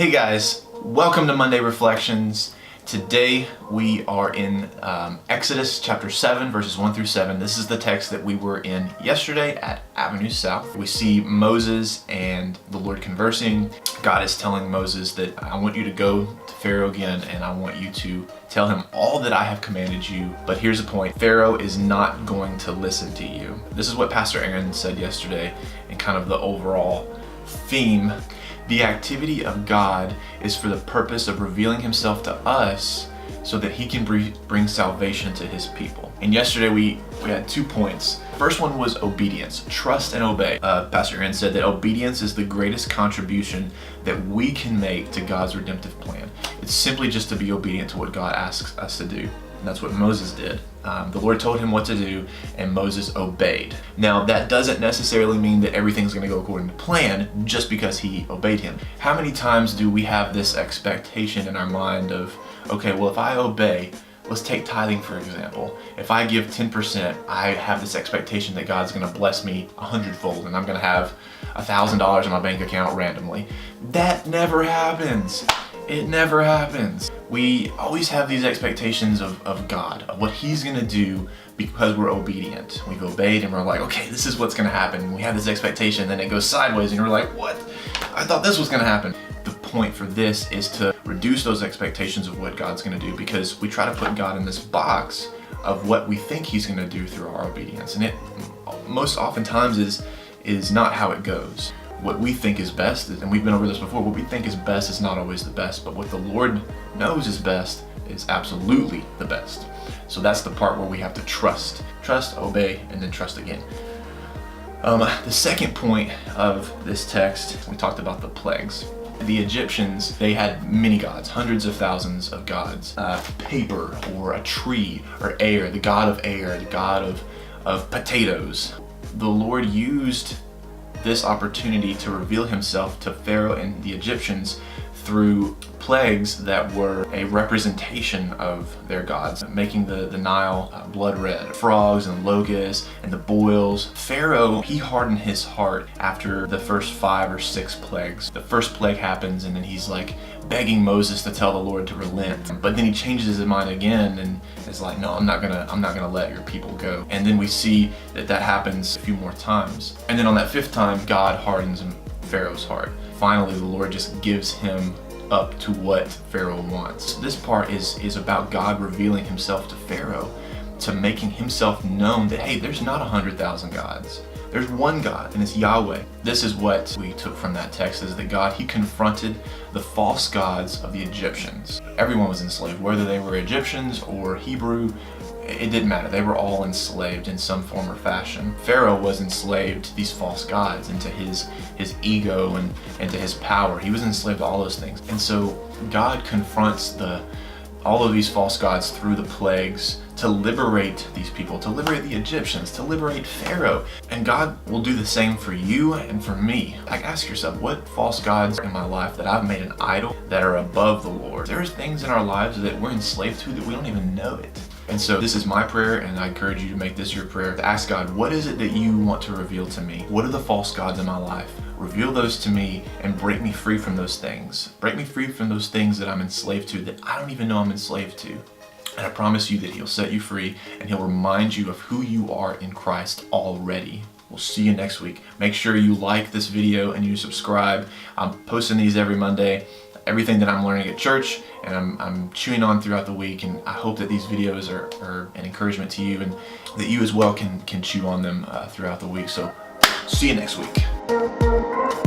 Hey guys, welcome to Monday Reflections. Today we are in Exodus chapter 7 verses 1 through 7. This is the text that we were in yesterday at Avenue South. We see Moses and the Lord conversing. God is telling Moses that I want you to go to Pharaoh again and I want you to tell him all that I have commanded you. But here's the point, Pharaoh is not going to listen to you. This is what Pastor Aaron said yesterday and kind of the overall theme. The activity of God is for the purpose of revealing himself to us so that he can bring salvation to his people. And yesterday we had 2 points. First one was obedience, trust and obey. Pastor Aaron said that obedience is the greatest contribution that we can make to God's redemptive plan. It's simply just to be obedient to what God asks us to do. And that's what Moses did. The Lord told him what to do, and Moses obeyed. Now, that doesn't necessarily mean that everything's going to go according to plan just because he obeyed him. How many times do we have this expectation in our mind of, okay, well, if I obey, let's take tithing for example. If I give 10%, I have this expectation that God's going to bless me 100-fold, and I'm going to have $1,000 in my bank account randomly. That never happens. It never happens. We always have these expectations of God, of what he's gonna do because we're obedient. We've obeyed and we're like, okay, this is what's gonna happen. We have this expectation, then it goes sideways and we're like, what? I thought this was gonna happen. The point for this is to reduce those expectations of what God's gonna do, because we try to put God in this box of what we think he's gonna do through our obedience. And it most oftentimes is not how it goes. What we think is best, and we've been over this before, what we think is best is not always the best, but what the Lord knows is best is absolutely the best. So that's the part where we have to trust, obey, and then trust again. The second point of this text, we talked about the plagues. The Egyptians, they had many gods, hundreds of thousands of gods. Paper, or a tree, or air, the god of air, the god of potatoes. The Lord used this opportunity to reveal himself to Pharaoh and the Egyptians through plagues that were a representation of their gods, making the Nile blood red, frogs and locusts and the boils. Pharaoh, he hardened his heart after the first 5 or 6 plagues. The first plague happens and then he's like begging Moses to tell the Lord to relent. But then he changes his mind again and is like, no, I'm not gonna let your people go. And then we see that happens a few more times. And then on that 5th time, God hardens Pharaoh's heart. Finally, the Lord just gives him up to what Pharaoh wants. This part is about God revealing himself to Pharaoh, to making himself known that, hey, there's not 100,000 gods. There's one God, and it's Yahweh. This is what we took from that text, is that God, he confronted the false gods of the Egyptians. Everyone was enslaved, whether they were Egyptians or Hebrew, it didn't matter. They were all enslaved in some form or fashion. Pharaoh was enslaved to these false gods and to his ego and to his power. He was enslaved to all those things. And so God confronts all of these false gods through the plagues to liberate these people, to liberate the Egyptians, to liberate Pharaoh. And God will do the same for you and for me. Like, ask yourself, what false gods in my life that I've made an idol that are above the Lord? There's things in our lives that we're enslaved to that we don't even know it. And so this is my prayer, and I encourage you to make this your prayer, to ask God, what is it that you want to reveal to me? What are the false gods in my life? Reveal those to me and break me free from those things. Break me free from those things that I'm enslaved to that I don't even know I'm enslaved to. And I promise you that he'll set you free and he'll remind you of who you are in Christ already. We'll see you next week. Make sure you like this video and you subscribe. I'm posting these every Monday. Everything that I'm learning at church and I'm chewing on throughout the week, and I hope that these videos are an encouragement to you and that you as well can chew on them throughout the week. So see you next week.